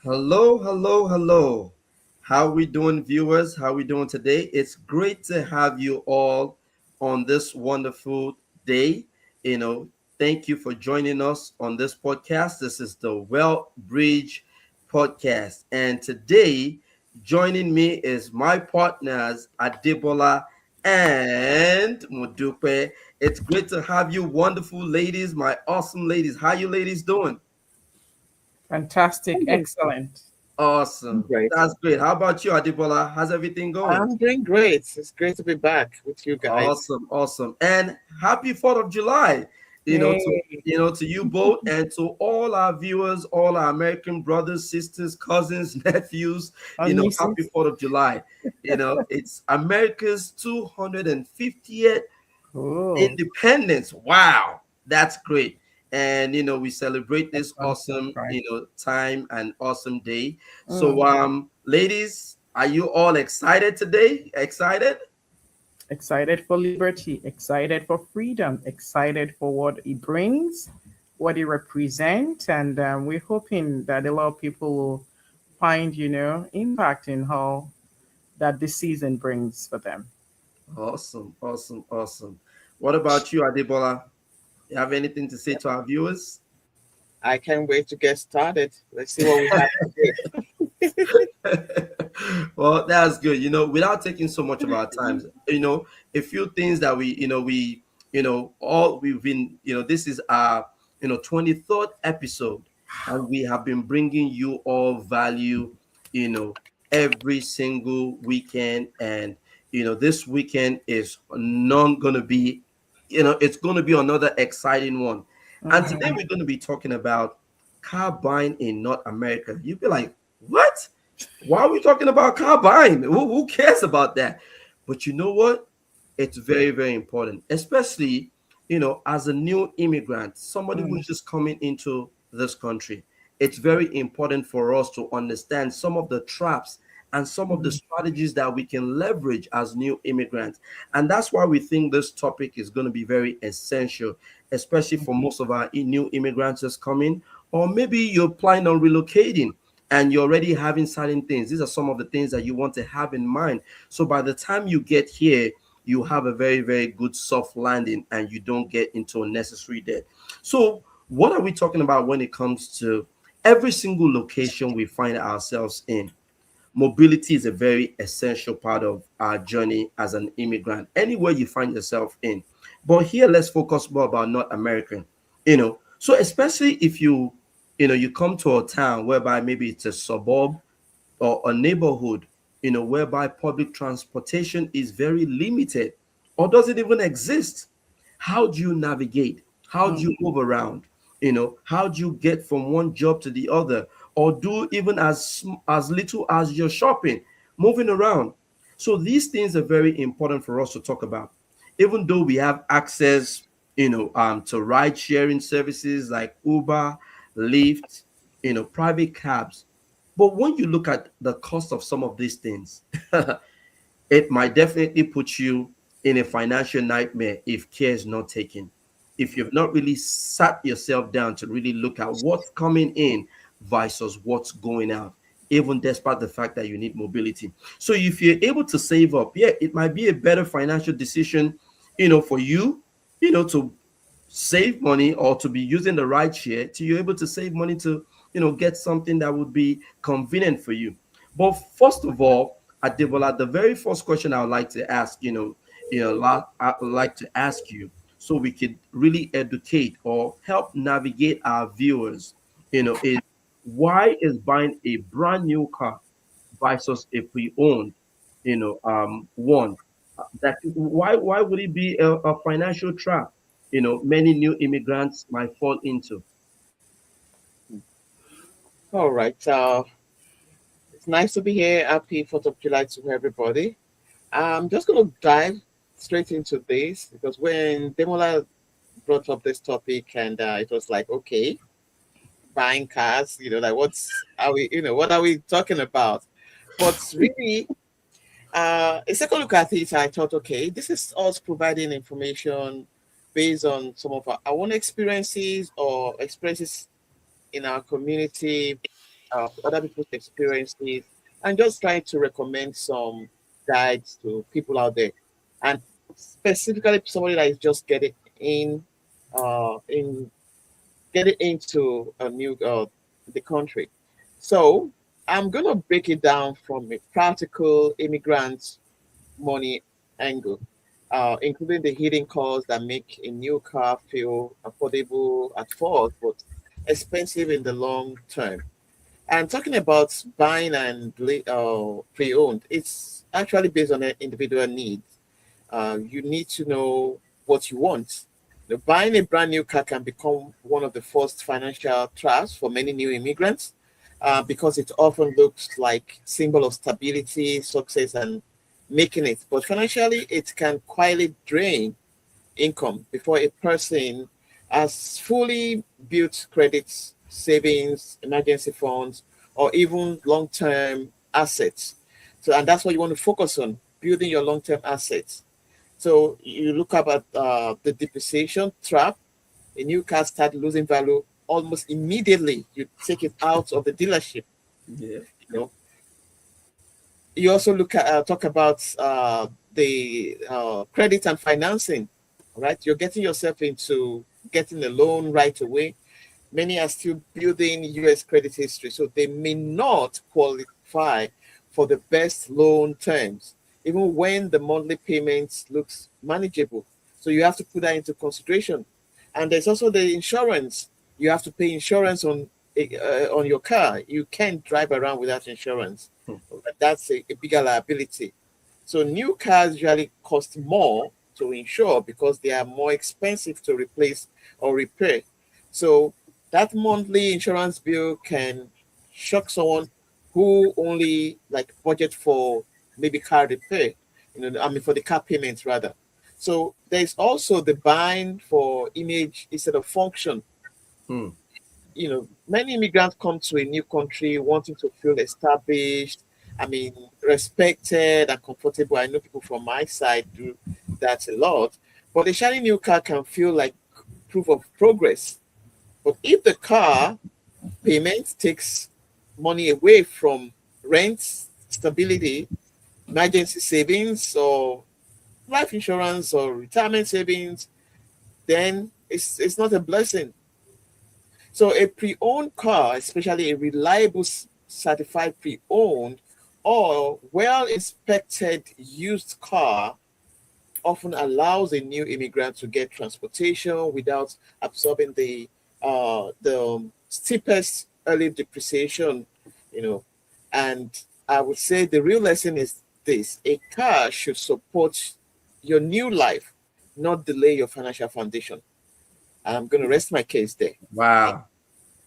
Hello, hello, hello. How we doing, viewers? How we doing today? It's great to have you all on this wonderful day. You know, thank you for joining us on this podcast. This is the Well Bridge podcast, and today joining me is my partners Adebola and Mudupe. It's great to have you, wonderful ladies, my awesome ladies. How you ladies doing? Fantastic, I'm doing excellent. Awesome. great. That's great. How about you, Adibola? How's everything going? I'm doing great. It's great to be back with you guys. Awesome, awesome. And happy 4th of July, Yay. to you both and to all our viewers, all our American brothers, sisters, cousins, nephews, And happy Mrs. 4th of July. It's America's 250th Oh, independence. Wow, that's great. And we celebrate that's this awesome, awesome, right? time and awesome day. So Mm. ladies, are you all excited today? Excited? Excited for liberty, excited for freedom, excited for what it brings, what it represents, and we're hoping that a lot of people will find, impact in how that this season brings for them. Awesome, awesome, awesome. What about you, Adebola? You have anything to say to our viewers? I can't wait to get started. Let's see what we have today. Well, that's good. Without taking so much of our time, a few things that all we've been, this is our, 23rd episode, and we have been bringing you all value, you know, every single weekend. And, this weekend is not going to be, it's going to be another exciting one. And today Mhm. we're going to be talking about car buying in North America. You'd be like, what? Why are we talking about car buying? Who cares about that? But you know what? It's very, very important, especially, as a new immigrant, somebody Mm. who's just coming into this country. It's very important for us to understand some of the traps and some of the Mm. strategies that we can leverage as new immigrants. And that's why we think this topic is going to be very essential, especially for most of our new immigrants just coming, or maybe you're planning on relocating and you're already having certain things. These are some of the things that you want to have in mind. So by the time you get here, you have a very, very good soft landing and you don't get into unnecessary debt. So, what are we talking about when it comes to every single location we find ourselves in? Mobility is a very essential part of our journey as an immigrant, anywhere you find yourself in. But here, let's focus more about North American. So especially if you come to a town whereby maybe it's a suburb or a neighborhood, whereby public transportation is very limited or doesn't even exist. How do you navigate? How do Mm. you move around? How do you get from one job to the other, or do even as little as you're shopping, moving around? So these things are very important for us to talk about. Even though we have access, to ride sharing services like Uber, Lyft, private cabs, but when you look at the cost of some of these things, it might definitely put you in a financial nightmare if care is not taken. If you've not really sat yourself down to really look at what's coming in versus what's going out, even despite the fact that you need mobility. So if you're able to save up, yeah, it might be a better financial decision, for you, to save money or to be using the right share to you're able to save money to get something that would be convenient for you. But first of all, Adebola, the very first question I would like to ask, I would like to ask you so we could really educate or help navigate our viewers, is why is buying a brand new car versus a pre-owned, one that why would it be a financial trap? Many new immigrants might fall into. All right. It's nice to be here. Happy 4th of July to everybody. I'm just going to dive straight into this because when Demola brought up this topic and it was like, okay, buying cars, like what are we talking about? But really, a second look at it, I thought, okay, this is us providing information based on some of our own experiences or experiences in our community other people's experiences, and just trying to recommend some guides to people out there, and specifically somebody that is just in getting into a new the country. So I'm gonna break it down from a practical immigrant money angle, including the hidden costs that make a new car feel affordable at first, but expensive in the long term. And talking about buying and pre-owned, it's actually based on individual needs. You need to know what you want. Buying a brand new car can become one of the first financial traps for many new immigrants because it often looks like symbol of stability, success, and making it. But financially, it can quietly drain income before a person has fully built credits, savings, emergency funds, or even long-term assets. So, and that's what you want to focus on, building your long-term assets. So you look up at the depreciation trap. A new car start losing value almost immediately. You take it out of the dealership. Yeah. You know, you also look at talk about the credit and financing. All right, you're getting yourself into getting a loan right away. Many are still building U.S. credit history, so they may not qualify for the best loan terms, even when the monthly payments looks manageable. So you have to put that into consideration. And there's also the insurance. You have to pay insurance on your car. You can't drive around without insurance. That's a bigger liability. So new cars usually cost more to insure because they are more expensive to replace or repair. So that monthly insurance bill can shock someone who only like budget for maybe car repair, I mean for the car payments rather. So there's also the buying for image instead of function. Hmm. Many immigrants come to a new country wanting to feel established, I mean, respected and comfortable. I know people from my side do that a lot. But a shiny new car can feel like proof of progress. But if the car payment takes money away from rent, stability, emergency savings, or life insurance or retirement savings, then it's not a blessing. So a pre-owned car, especially a reliable certified pre-owned or well-inspected used car, often allows a new immigrant to get transportation without absorbing the steepest early depreciation, you know. And I would say the real lesson is this: a car should support your new life, not delay your financial foundation. I'm going to rest my case there. Wow.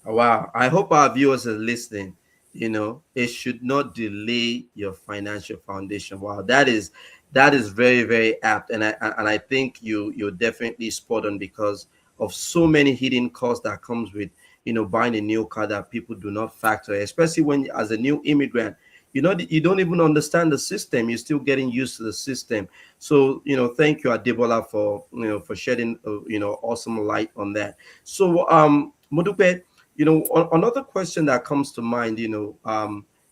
Wow. I hope our viewers are listening. It should not delay your financial foundation. Wow, that is very, very apt. And I think you're definitely spot on because of so many hidden costs that comes with buying a new car that people do not factor, especially when as a new immigrant, you don't even understand the system. You're still getting used to the system. So thank you, Adebola, for shedding awesome light on that. So Modupe, another question that comes to mind,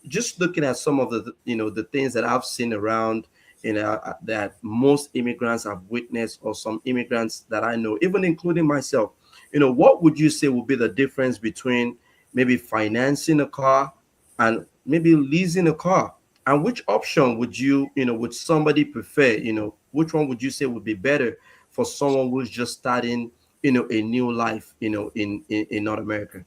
just looking at some of the things that I've seen around, that most immigrants have witnessed, or some immigrants that I know, even including myself, what would you say would be the difference between maybe financing a car and maybe leasing a car? And which option would somebody prefer? Which one would you say would be better for someone who's just starting, a new life, in North America?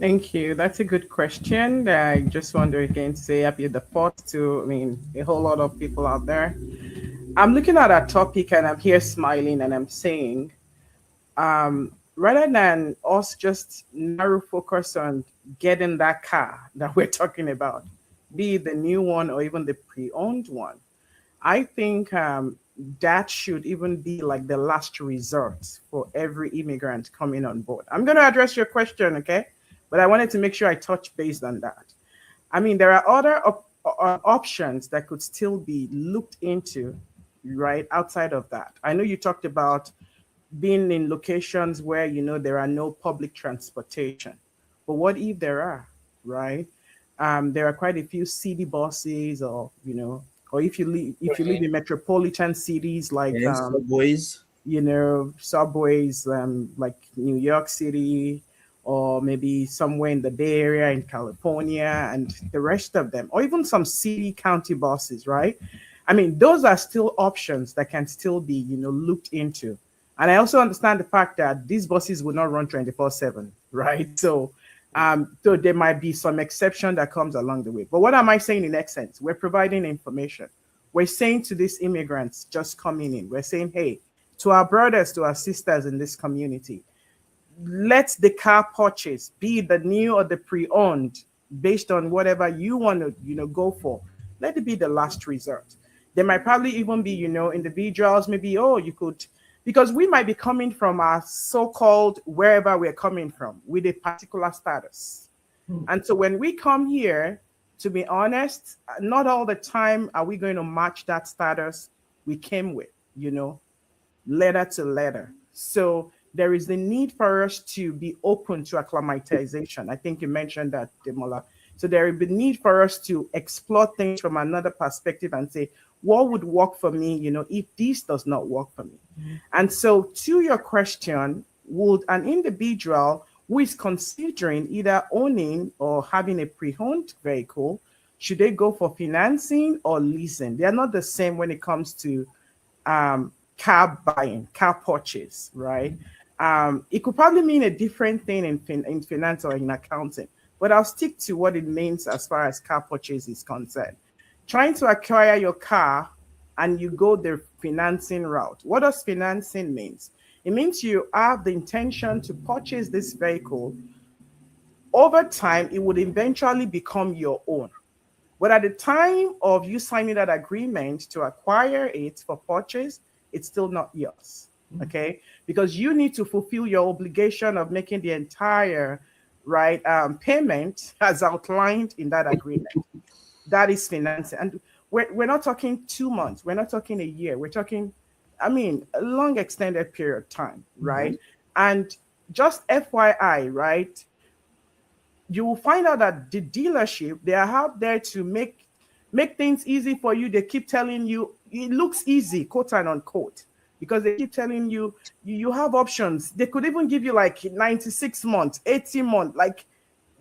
Thank you. That's a good question. I just want to again say I'll be the first to, I mean, a whole lot of people out there. I'm looking at a topic and I'm here smiling and I'm saying, rather than us just narrow focus on getting that car that we're talking about, be it the new one or even the pre-owned one, I think that should even be like the last resort for every immigrant coming on board. I'm going to address your question, okay? But I wanted to make sure I touch base on that. I mean, there are other options that could still be looked into, right, outside of that. I know you talked about being in locations where, there are no public transportation. But what if there are? right? There are quite a few city buses, or or if you live in metropolitan cities like And subways. subways, like New York City, or maybe somewhere in the Bay Area in California, and the rest of them, or even some city county buses, right? I mean, those are still options that can still be, looked into. And I also understand the fact that these buses will not run 24/7, right? So there might be some exception that comes along the way. But what am I saying in essence? We're providing information. We're saying to these immigrants just coming in, we're saying, hey, to our brothers, to our sisters in this community, let the car purchase be the new or the pre-owned, based on whatever you want to go for. Let it be the last resort. There might probably even be individuals, maybe, oh, you could, because we might be coming from our so-called wherever we're coming from with a particular status. And so when we come here, to be honest, not all the time are we going to match that status we came with, letter to letter. So there is the need for us to be open to acclimatization. I think you mentioned that, Demola. So there is the need for us to explore things from another perspective and say, what would work for me, if this does not work for me? And so to your question, would an individual who is considering either owning or having a pre-owned vehicle, should they go for financing or leasing? They are not the same when it comes to car buying, car purchase, right? It could probably mean a different thing in finance or in accounting, but I'll stick to what it means as far as car purchase is concerned. Trying to acquire your car and you go the financing route. What does financing means? It means you have the intention to purchase this vehicle. Over time, it would eventually become your own. But at the time of you signing that agreement to acquire it for purchase, it's still not yours, okay? Because you need to fulfill your obligation of making the entire payment as outlined in that agreement. That is financing. And we're not talking 2 months. We're not talking a year. We're talking, a long extended period of time, right? And just FYI, right? You will find out that the dealership, they are out there to make things easy for you. They keep telling you it looks easy, quote and unquote, because they keep telling you you have options. They could even give you like 96 months, 80 months, like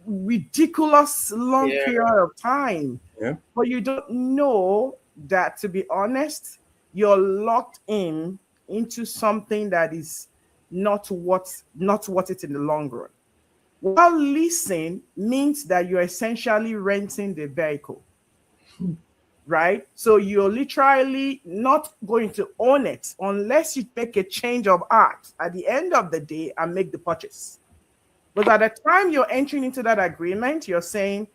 ridiculous long period of time. Yeah. But you don't know that, to be honest, you're locked into something that is not worth it in the long run. While leasing means that you're essentially renting the vehicle, right? So you're literally not going to own it unless you make a change of heart at the end of the day and make the purchase. But at the time you're entering into that agreement, you're saying,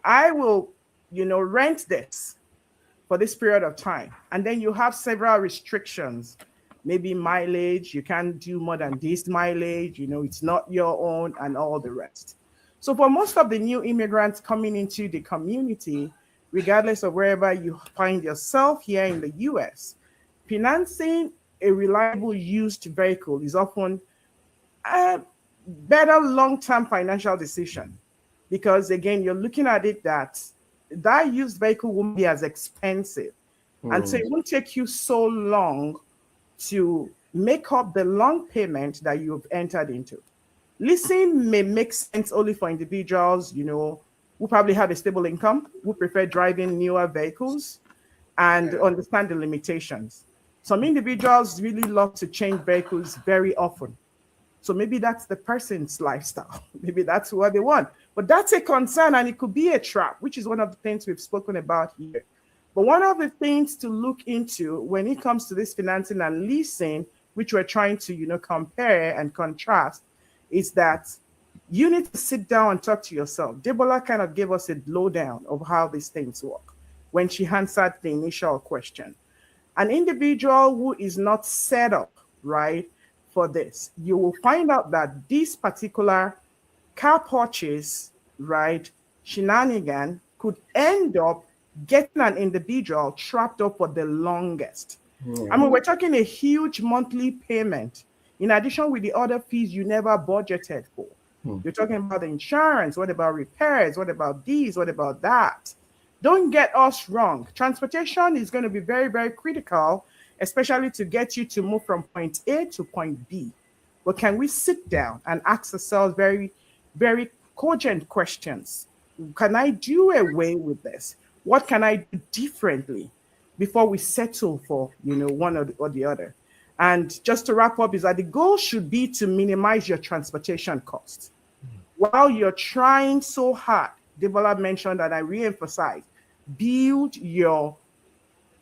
I will, rent this for this period of time. And then you have several restrictions, maybe mileage, you can't do more than this mileage, it's not your own, and all the rest. So for most of the new immigrants coming into the community, regardless of wherever you find yourself here in the US, financing a reliable used vehicle is often a better long-term financial decision, because again, you're looking at it that used vehicle won't be as expensive. And so it won't take you so long to make up the long payment that you've entered into. Leasing may make sense only for individuals, who probably have a stable income, who prefer driving newer vehicles and understand the limitations. Some individuals really love to change vehicles very often. So maybe that's the person's lifestyle. Maybe that's what they want. But that's a concern, and it could be a trap, which is one of the things we've spoken about here. But one of the things to look into when it comes to this financing and leasing, which we're trying to, compare and contrast, is that you need to sit down and talk to yourself. Debola kind of gave us a lowdown of how these things work when she answered the initial question. An individual who is not set up, right, for this, you will find out that this particular car purchase, right, shenanigan could end up getting an individual trapped up for the longest. We're talking a huge monthly payment in addition with the other fees you never budgeted for. You're talking about insurance. What about repairs? What about these? What about that? Don't get us wrong. Transportation is going to be very, very critical, especially to get you to move from point A to point B. But can we sit down and ask ourselves very, very cogent questions? Can I do away with this? What can I do differently before we settle for, one or the other? And just to wrap up, is that the goal should be to minimize your transportation costs. While you're trying so hard, Debola mentioned, and I re-emphasize, build your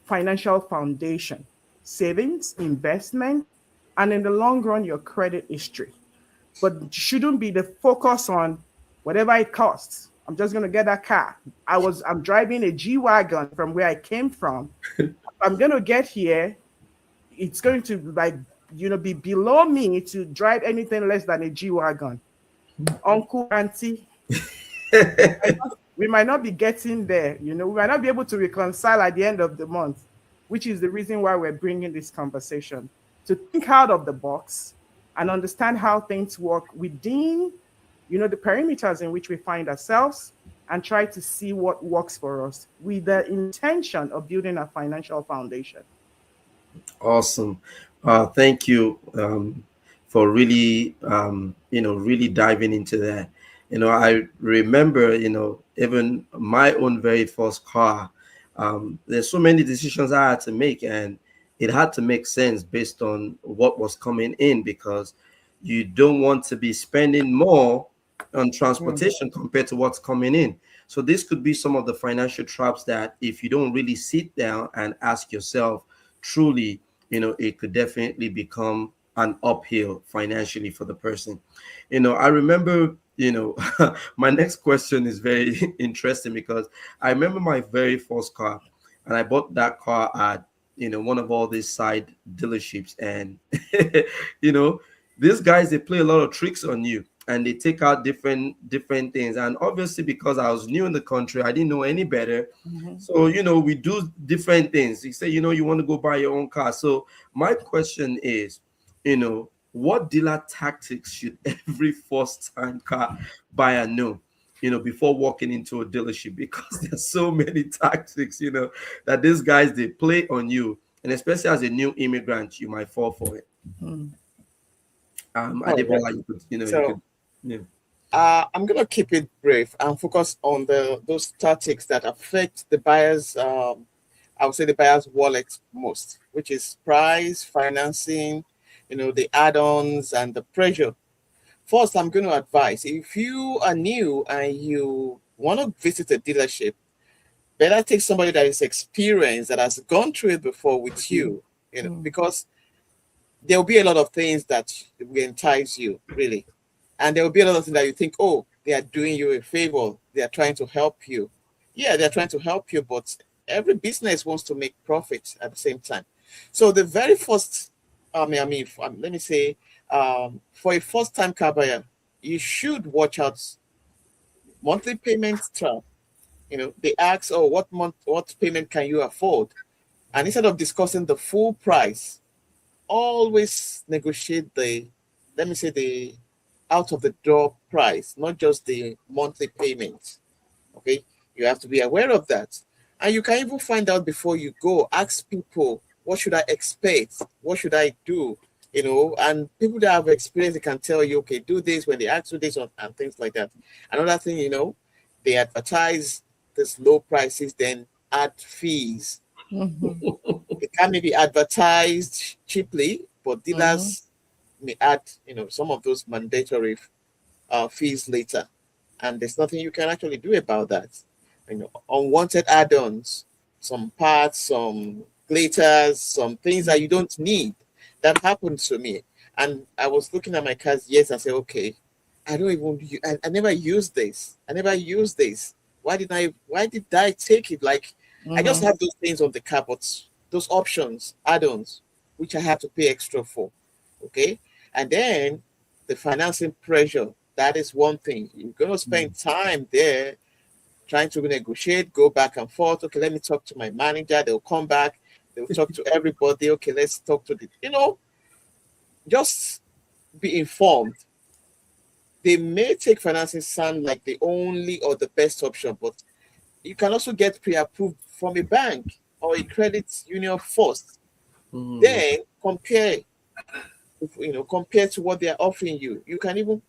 financial foundation, savings, investment, and in the long run, your credit history. But shouldn't be the focus on whatever it costs. I'm just going to get that car. I'm driving a G-Wagon from where I came from. I'm going to get here. It's going to be below me to drive anything less than a G-Wagon. Uncle, auntie, we might not be getting there. We might not be able to reconcile at the end of the month, which is the reason why we're bringing this conversation, to think out of the box and understand how things work within, the perimeters in which we find ourselves, and try to see what works for us with the intention of building a financial foundation. Awesome. Thank you for really, really diving into that. I remember, even my own very first car, there's so many decisions I had to make, and it had to make sense based on what was coming in, because you don't want to be spending more on transportation compared to what's coming in. So this could be some of the financial traps that, if you don't really sit down and ask yourself truly, it could definitely become an uphill financially for the person. I remember, my next question is very interesting, because I remember my very first car, and I bought that car at, one of all these side dealerships. And, these guys, they play a lot of tricks on you, and they take out different things. And obviously, because I was new in the country, I didn't know any better. So, we do different things. You say, you want to go buy your own car. So my question is, what dealer tactics should every first-time car buyer know, before walking into a dealership? Because there's so many tactics, that these guys, they play on you. And especially as a new immigrant, you might fall for it. Adebola, you could, I'm going to keep it brief and focus on those tactics that affect the buyer's, I would say the buyer's wallet most, which is price, financing, the add-ons and the pressure. First, I'm going to advise, if you are new and you want to visit a dealership, better take somebody that is experienced, that has gone through it before with you, because there will be a lot of things that will entice you, really. And there will be a lot of things that you think, oh, they are doing you a favor. They are trying to help you. Yeah, they're trying to help you, but every business wants to make profit at the same time. So the very first, let me say, for a first-time car buyer, you should watch out monthly payment trap. They ask, oh, what payment can you afford? And instead of discussing the full price, always negotiate the out of the door price, not just the monthly payment. Okay, you have to be aware of that. And you can even find out before you go. Ask people, what should I expect? What should I do? And people that have experience, they can tell you, okay, do this when they ask you this, and things like that. Another thing, they advertise these low prices, then add fees. It can be advertised cheaply, but dealers may add, some of those mandatory fees later, and there's nothing you can actually do about that. Unwanted add-ons, some parts, some glitters, some things that you don't need. That happened to me, and I was looking at my cars. Yes, I said, okay, I never use this. Why did I take it? Like, I just have those things on the car, but those options, add-ons, which I have to pay extra for. Okay. And then the financing pressure, that is one thing. You're going to spend time there trying to negotiate, go back and forth. Okay, let me talk to my manager. They'll come back. They'll talk to everybody. Okay, let's talk to just be informed. they may take financing sound like the only or the best option, but you can also get pre-approved from a bank or a credit union first. Then compare, compare to what they are offering you. You can even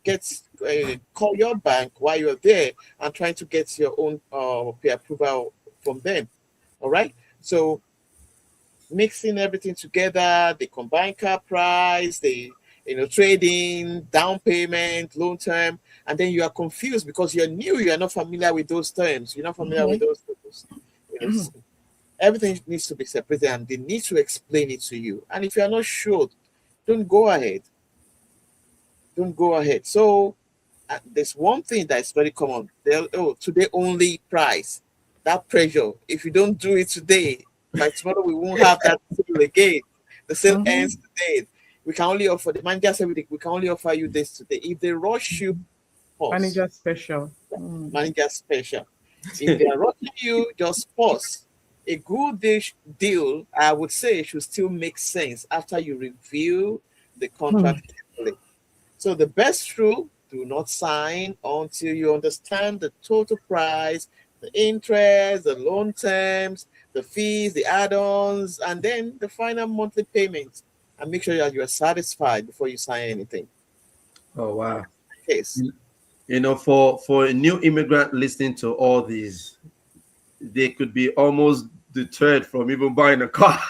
call your bank while you're there and trying to get your own pre-approval from them. All right. So mixing everything together, the combined car price, the trading, down payment, loan term, and then you are confused because you're new, you are not familiar with those terms, you're not familiar with those terms. Everything needs to be separated and they need to explain it to you. And if you're not sure, don't go ahead. Don't go ahead. So there's one thing that is very common. Today only price. That pressure. If you don't do it today, by tomorrow we won't have that sale again. The sale ends today. We can only offer, the manager said we can only offer you this today. If they rush you, pause. Manager special. Manager special. If they are rushing you, just pause. A good deal, I would say, should still make sense after you review the contract carefully. So the best rule, do not sign until you understand the total price, the interest, the loan terms, the fees, the add-ons, and then the final monthly payment. And make sure that you are satisfied before you sign anything. Oh, wow. Yes. For a new immigrant listening to all these, they could be almost deterred from even buying a car.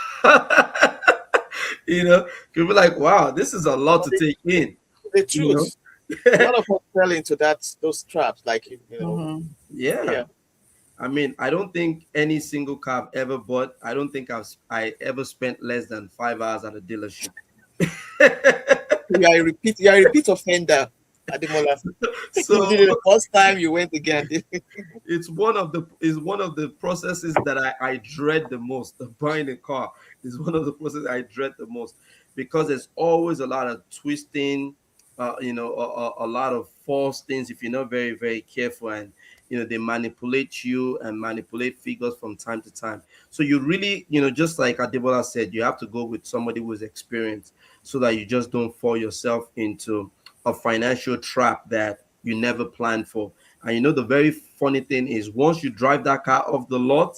Could be like, wow, this is a lot to take in. The truth. A lot of us fell into those traps, like Yeah. I mean, I don't think any single car I've ever bought, I don't think I ever spent less than 5 hours at a dealership. You are a repeat offender, Ademola. So you did it the first time, you went again. It's one of the processes that I dread the most. Buying a car is one of the processes I dread the most because there's always a lot of twisting, a lot of false things if you're not very, very careful, and they manipulate you and manipulate figures from time to time. So you really, just like Adebola said, you have to go with somebody who is experienced so that you just don't fall yourself into a financial trap that you never planned for. And the very funny thing is, once you drive that car off the lot,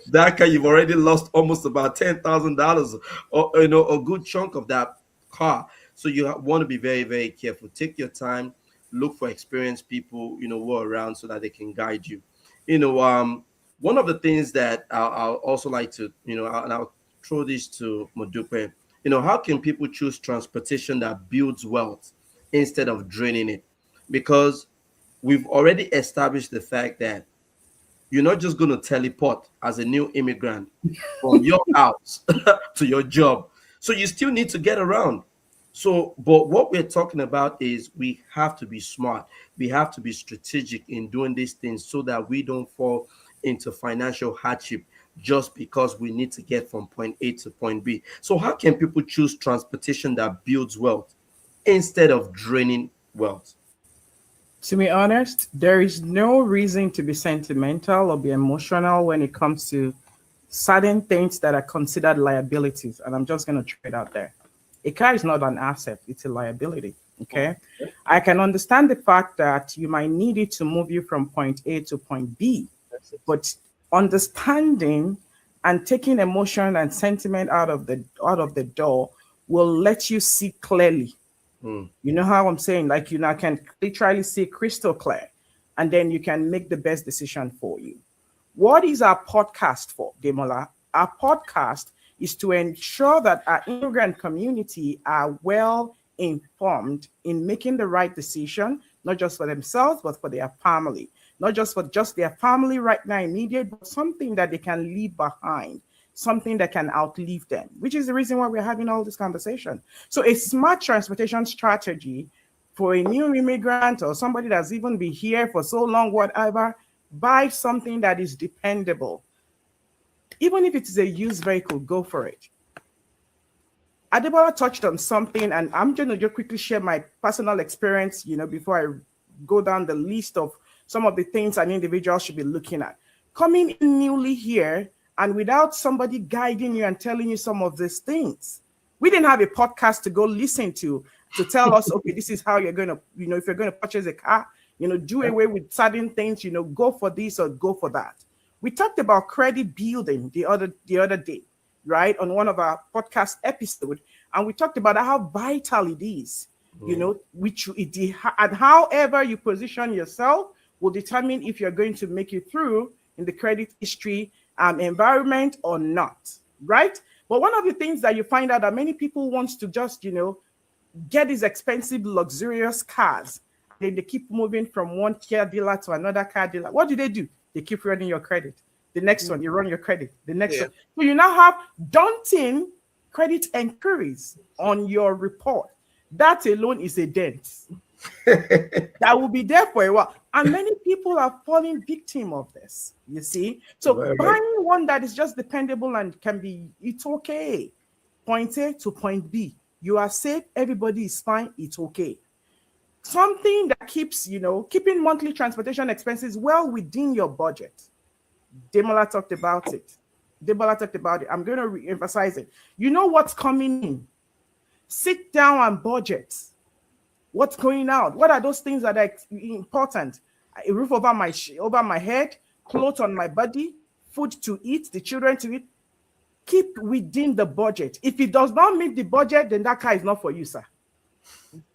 that car, you've already lost almost about $10,000 or a good chunk of that car. So you want to be very, very careful. Take your time, look for experienced people, who are around so that they can guide you. One of the things that I'll also like to, and I'll throw this to Modupe, how can people choose transportation that builds wealth instead of draining it? Because we've already established the fact that you're not just going to teleport as a new immigrant from your house to your job. So you still need to get around. So, but what we're talking about is we have to be smart. We have to be strategic in doing these things so that we don't fall into financial hardship just because we need to get from point A to point B. So how can people choose transportation that builds wealth instead of draining wealth? To be honest, there is no reason to be sentimental or be emotional when it comes to certain things that are considered liabilities. And I'm just going to throw it out there. A car is not an asset, it's a liability. Okay. I can understand the fact that you might need it to move you from point A to point B, but understanding and taking emotion and sentiment out of the door will let you see clearly. You know how I'm saying? Like, can literally see crystal clear, and then you can make the best decision for you. What is our podcast for, Demola? Our podcast is to ensure that our immigrant community are well informed in making the right decision, not just for themselves, but for their family. Not just for their family right now, immediate, but something that they can leave behind, something that can outlive them, which is the reason why we're having all this conversation. So a smart transportation strategy for a new immigrant or somebody that's even been here for so long, whatever, buy something that is dependable. Even if it is a used vehicle, go for it. Adebola touched on something, and I'm going to just quickly share my personal experience, before I go down the list of some of the things an individual should be looking at. Coming in newly here and without somebody guiding you and telling you some of these things. We didn't have a podcast to go listen to to tell us, okay, this is how you're going to, if you're going to purchase a car, do away with certain things, go for this or go for that. We talked about credit building the other day, right, on one of our podcast episodes, and we talked about how vital it is, and however you position yourself will determine if you're going to make it through in the credit history environment or not, right? But one of the things that you find out that many people want to just, get these expensive, luxurious cars. Then they keep moving from one car dealer to another car dealer. What do? They keep running your credit. The next one, you run your credit. The next one. So you now have daunting credit inquiries on your report. That alone is a dent. That will be there for a while. And many people are falling victim of this, you see. So buying one that is just dependable and it's okay. Point A to point B. You are safe, everybody is fine, it's okay. Something that keeps, keeping monthly transportation expenses well within your budget. Demola talked about it. I'm going to re-emphasize it. You know what's coming in. Sit down and budget. What's going out? What are those things that are important? A roof over my head, clothes on my body, food to eat, the children to eat. Keep within the budget. If it does not meet the budget, then that car is not for you, sir.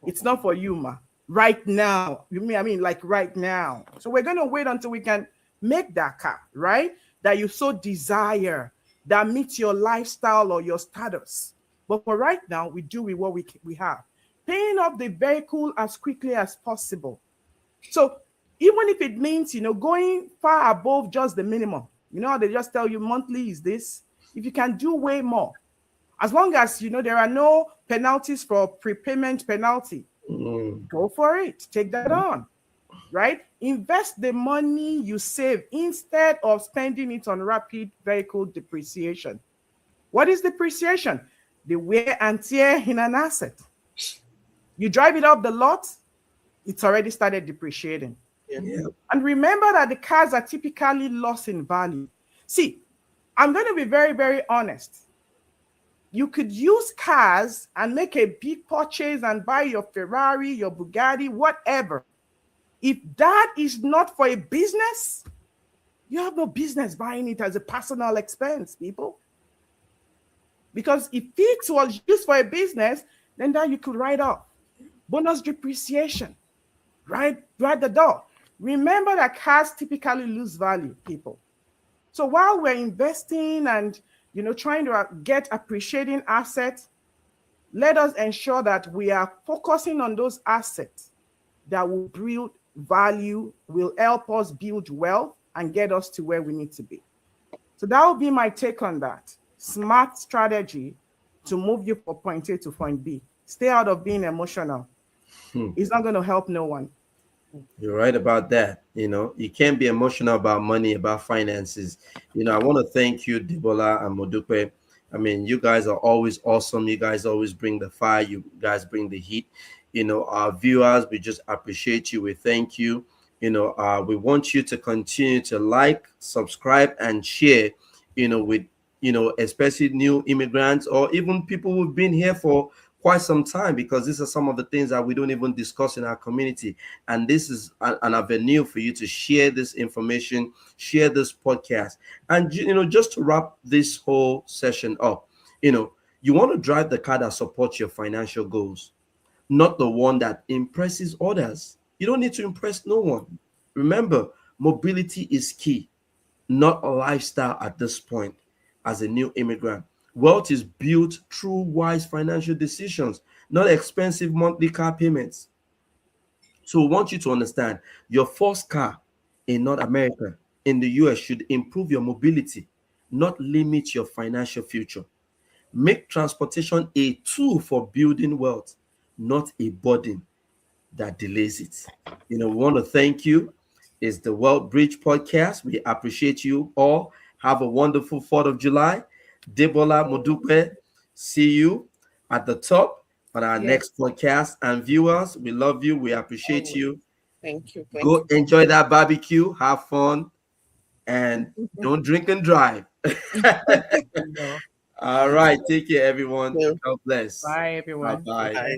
It's not for you, ma. Right now. Like right now. So we're going to wait until we can make that car, right? That you so desire, that meets your lifestyle or your status. But for right now, we do with what we have. Paying off the vehicle as quickly as possible. So even if it means, going far above just the minimum, they just tell you monthly is this. If you can do way more, as long as, there are no penalties for prepayment penalty, go for it. Take that on, right? Invest the money you save instead of spending it on rapid vehicle depreciation. What is depreciation? The wear and tear in an asset. You drive it off the lot, it's already started depreciating. Yeah. And remember that the cars are typically lost in value. See, I'm going to be very, very honest. You could use cars and make a big purchase and buy your Ferrari, your Bugatti, whatever. If that is not for a business, you have no business buying it as a personal expense, people. Because if it was used for a business, then that you could write off. Bonus depreciation, right the door. Remember that cars typically lose value, people. So while we're investing and trying to get appreciating assets, let us ensure that we are focusing on those assets that will build value, will help us build wealth and get us to where we need to be. So that will be my take on that. Smart strategy to move you from point A to point B. Stay out of being emotional. It's not going to help no one. You're right about that. You can't be emotional about money, about finances. I want to thank you, Debola and Modupe. You guys are always awesome. You guys always bring the fire. You guys bring the heat. Our viewers, we just appreciate you. We thank you. We want you to continue to like, subscribe, and share, with, especially new immigrants or even people who've been here for quite some time, because these are some of the things that we don't even discuss in our community. And this is an avenue for you to share this information, share this podcast. And, just to wrap this whole session up, you want to drive the car that supports your financial goals, not the one that impresses others. You don't need to impress no one. Remember, mobility is key, not a lifestyle at this point as a new immigrant. Wealth is built through wise financial decisions, not expensive monthly car payments. So we want you to understand your first car in North America, in the US, should improve your mobility, not limit your financial future. Make transportation a tool for building wealth, not a burden that delays it. We want to thank you. It's the Wealth Bridge Podcast. We appreciate you all. Have a wonderful 4th of July. Debola Modupe, see you at the top on our next podcast. And viewers, we love you. We appreciate you. Thank you. Go enjoy that barbecue. Have fun. And don't drink and drive. All right. Take care, everyone. God bless. Bye, everyone. Bye-bye. Bye.